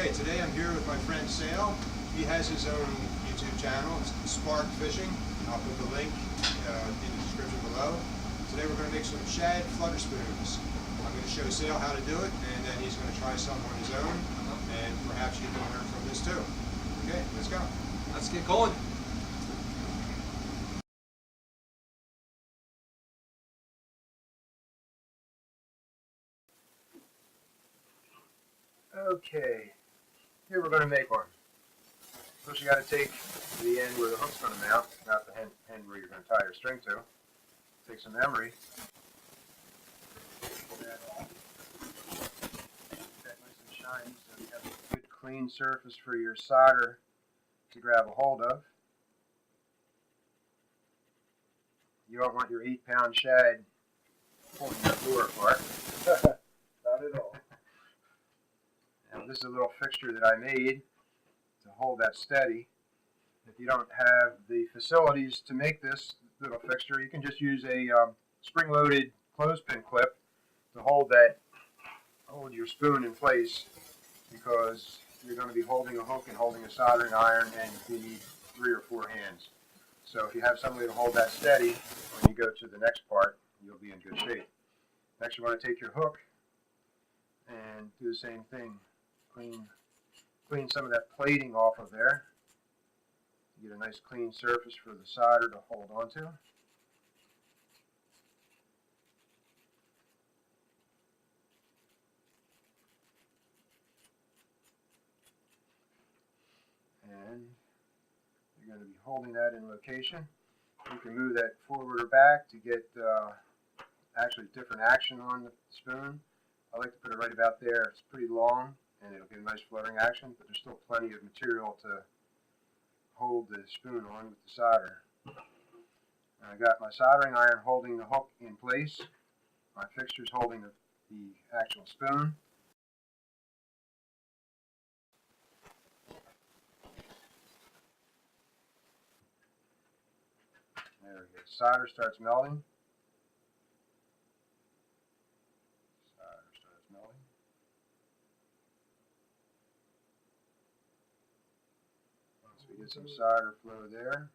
Okay, today I'm here with my friend Seil. He has his own YouTube channel. It's Spark Fishing. I'll put the link in the description below. Today we're going to make some Shad Flutter spoons. I'm going to show Seil how to do it, and then he's going to try some on his own, and perhaps you can learn from this too. Okay, let's go. Let's get going. Okay, here we're going to make one. First you got to take the end where the hook's going to mount, not the end where you're going to tie your string to. Take some emery. Pull that off. Get that nice and shiny so you have a good clean surface for your solder to grab a hold of. You don't want your 8-pound shad pulling your lure apart. Not at all. Now this is a little fixture that I made to hold that steady. If you don't have the facilities to make this little fixture, you can just use a spring-loaded clothespin clip to hold your spoon in place, because you're going to be holding a hook and holding a soldering iron, and you need 3 or 4 hands. So if you have somebody to hold that steady when you go to the next part, you'll be in good shape. Next you want to take your hook and do the same thing. Clean some of that plating off of there. Get a nice clean surface for the solder to hold onto. And you're going to be holding that in location. You can move that forward or back to get actually different action on the spoon. I like to put it right about there. It's pretty long, and it'll get a nice fluttering action, but there's still plenty of material to hold the spoon on with the solder. And I got my soldering iron holding the hook in place. My fixture's holding the actual spoon. There we go. Solder starts melting. Once we get some solder flow there,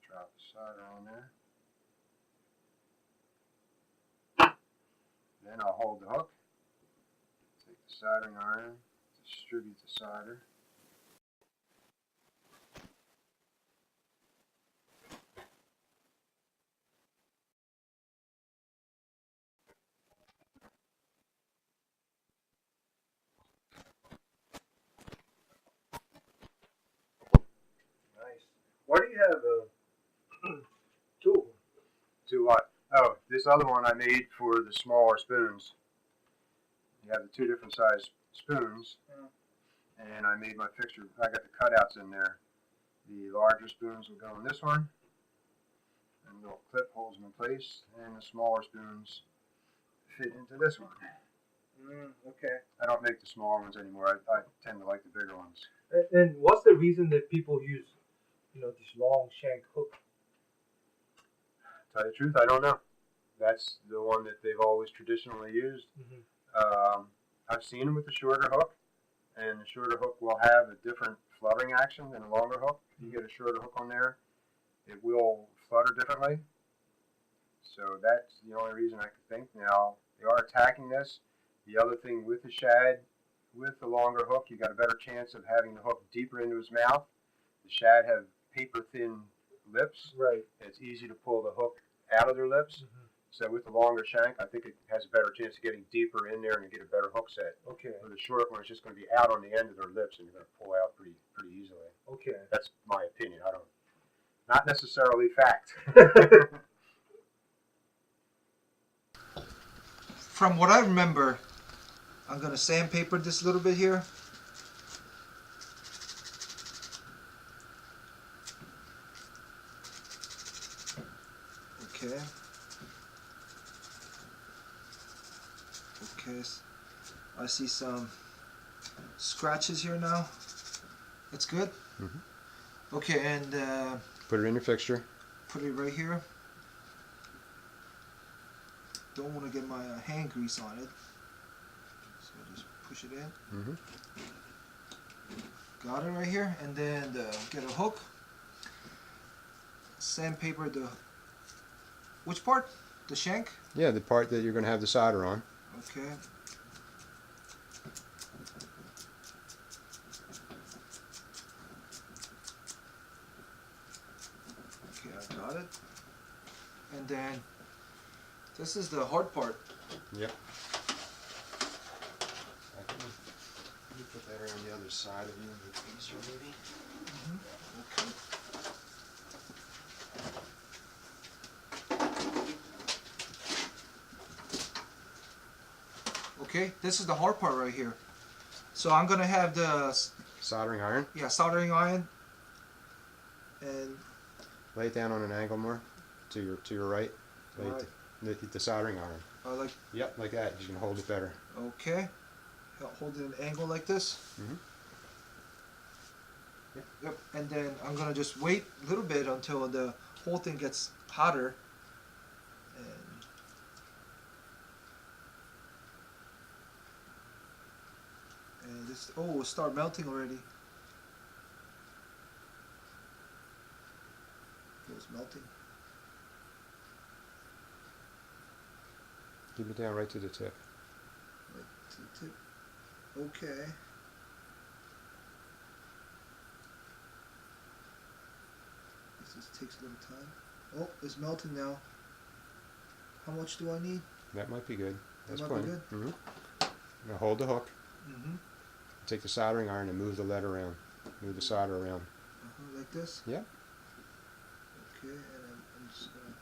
drop the solder on there. Then I'll hold the hook, take the soldering iron, distribute the solder. Nice. Why do you have a tool? To what? Oh, this other one I made for the smaller spoons. You have the 2 different size spoons, and I made my fixture. I got the cutouts in there. The larger spoons will go in this one, and the little clip holds them in place, and the smaller spoons fit into this one. Okay. I don't make the smaller ones anymore. I tend to like the bigger ones. And what's the reason that people use, this long shank hook? Tell you the truth, I don't know. That's the one that they've always traditionally used. I've seen them with the shorter hook, and the shorter hook will have a different fluttering action than a longer hook. If you get a shorter hook on there, it will flutter differently. So that's the only reason I could think. Now, they are attacking this. The other thing with the shad, with the longer hook, you got a better chance of having the hook deeper into his mouth. The shad have paper-thin lips. Right. It's easy to pull the hook out of their lips. So with the longer shank, I think it has a better chance of getting deeper in there and you get a better hook set. Okay. With the short one, it's just going to be out on the end of their lips, and you're going to pull out pretty easily. Okay. That's my opinion. Not necessarily fact. From what I remember, I'm going to sandpaper this a little bit here. Okay. Okay. I see some scratches here now. That's good. Okay, and Put it in your fixture. put it right here. Don't want to get my hand grease on it, so just push it in. Mm-hmm. Got it right here, and then get a hook. Sandpaper the which part? The shank? Yeah, the part that you're going to have the solder on. Okay. Okay, I got it. And then this is the hard part. Yep. Let me put that around the other side of you, the easier maybe. Okay. Okay, this is the hard part right here. So I'm gonna have the Soldering iron. soldering iron, and Lay it down on an angle more, to your right. Lay Right. the soldering iron. like Yep, like that. You can hold it better. okay, hold it at an angle like this. Mm-hmm. Yep, and then I'm gonna just wait a little bit until the whole thing gets hotter. And this, oh, it start melting already. It was melting. Keep it down right to the tip. Right to the tip. Okay. This just takes a little time. Oh, it's melting now. How much do I need? That might be good. That's might be plenty. good. Mm-hmm. Now hold the hook. Mm-hmm. Take the soldering iron and move the lead around. Move the solder around. Like this? Yep. Okay, and I'm just gonna...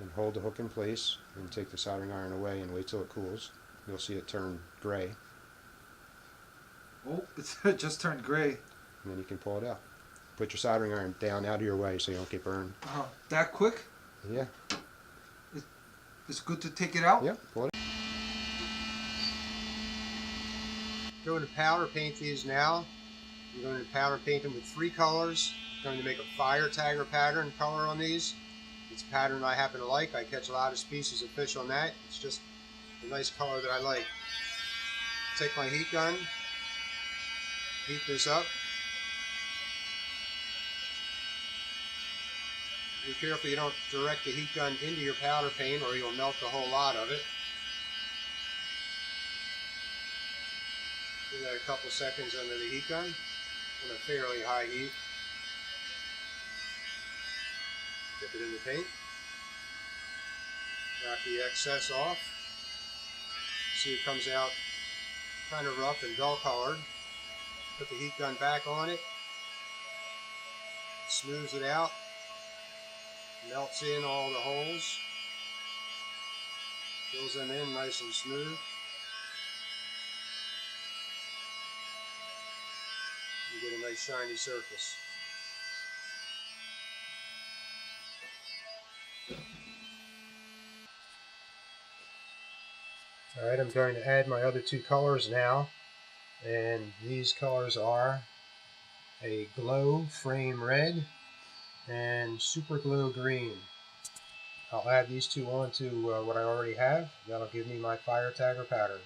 And hold the hook in place and take the soldering iron away and wait till it cools. You'll see it turn gray, Oh, it just turned gray. and then you can pull it out. Put your soldering iron down out of your way so you don't get burned. That quick? Yeah. It's good to take it out? Yep. Pull it. Going to powder paint these now. I'm going to powder paint them with 3 colors. I'm going to make a fire tagger pattern color on these. It's a pattern I happen to like. I catch a lot of species of fish on that. It's just a nice color that I like. Take my heat gun, heat this up. Be careful you don't direct the heat gun into your powder paint or you'll melt the whole lot of it. Do that a couple seconds under the heat gun on a fairly high heat. Dip it in the paint. Knock the excess off. See it comes out kind of rough and dull colored. Put the heat gun back on it. Smooths it out. Melts in all the holes. Fills them in nice and smooth. You get a nice shiny surface. Alright, I'm going to add my other 2 colors now. And these colors are a glow frame red and super glow green. I'll add these 2 onto what I already have. That'll give me my fire tagger pattern.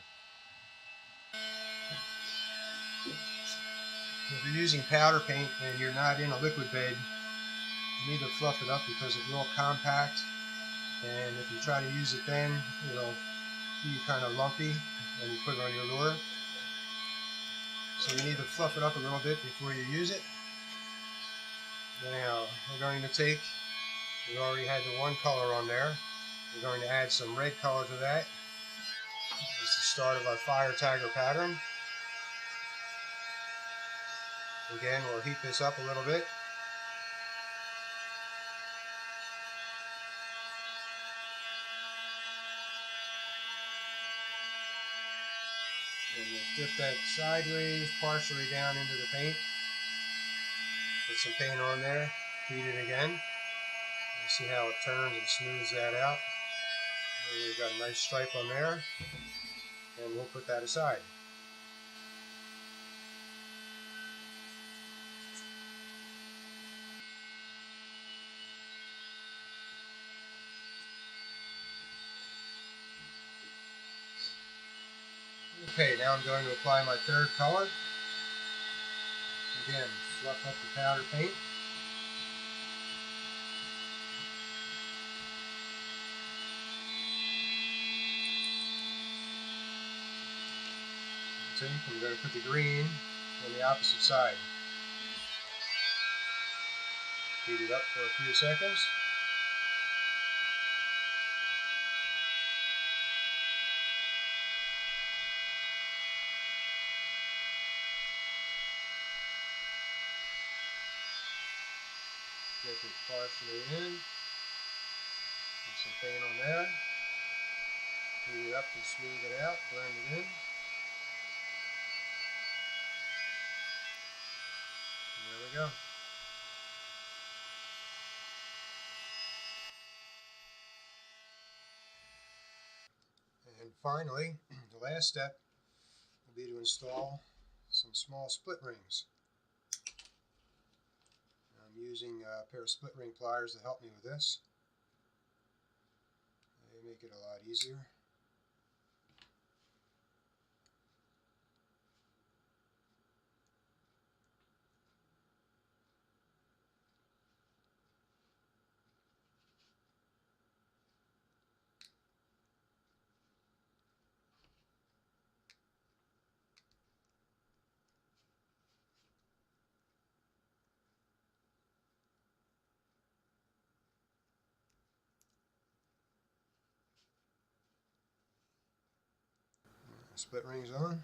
If you're using powder paint and you're not in a liquid bed, you need to fluff it up because it will compact, and if you try to use it then, it'll be kind of lumpy when you put it on your lure. So you need to fluff it up a little bit before you use it. Now, we're going to take, we already had the 1 color on there, we're going to add some red color to that. It's the start of our fire tagger pattern. Again, we'll heat this up a little bit. And we'll dip that sideways, partially down into the paint. Put some paint on there, heat it again. You see how it turns and smooths that out. And we've got a nice stripe on there. And we'll put that aside. Okay, now I'm going to apply my third color. Again, fluff up the powder paint. See, I'm going to put the green on the opposite side. Heat it up for a few seconds. Get it partially in. Put some paint on there. Heat it up and smooth it out. Blend it in. And there we go. And finally, the last step will be to install some small split rings. I'm using a pair of split ring pliers to help me with this. They make it a lot easier. Split rings on.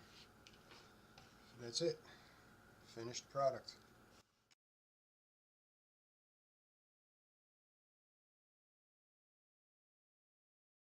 That's it. Finished product.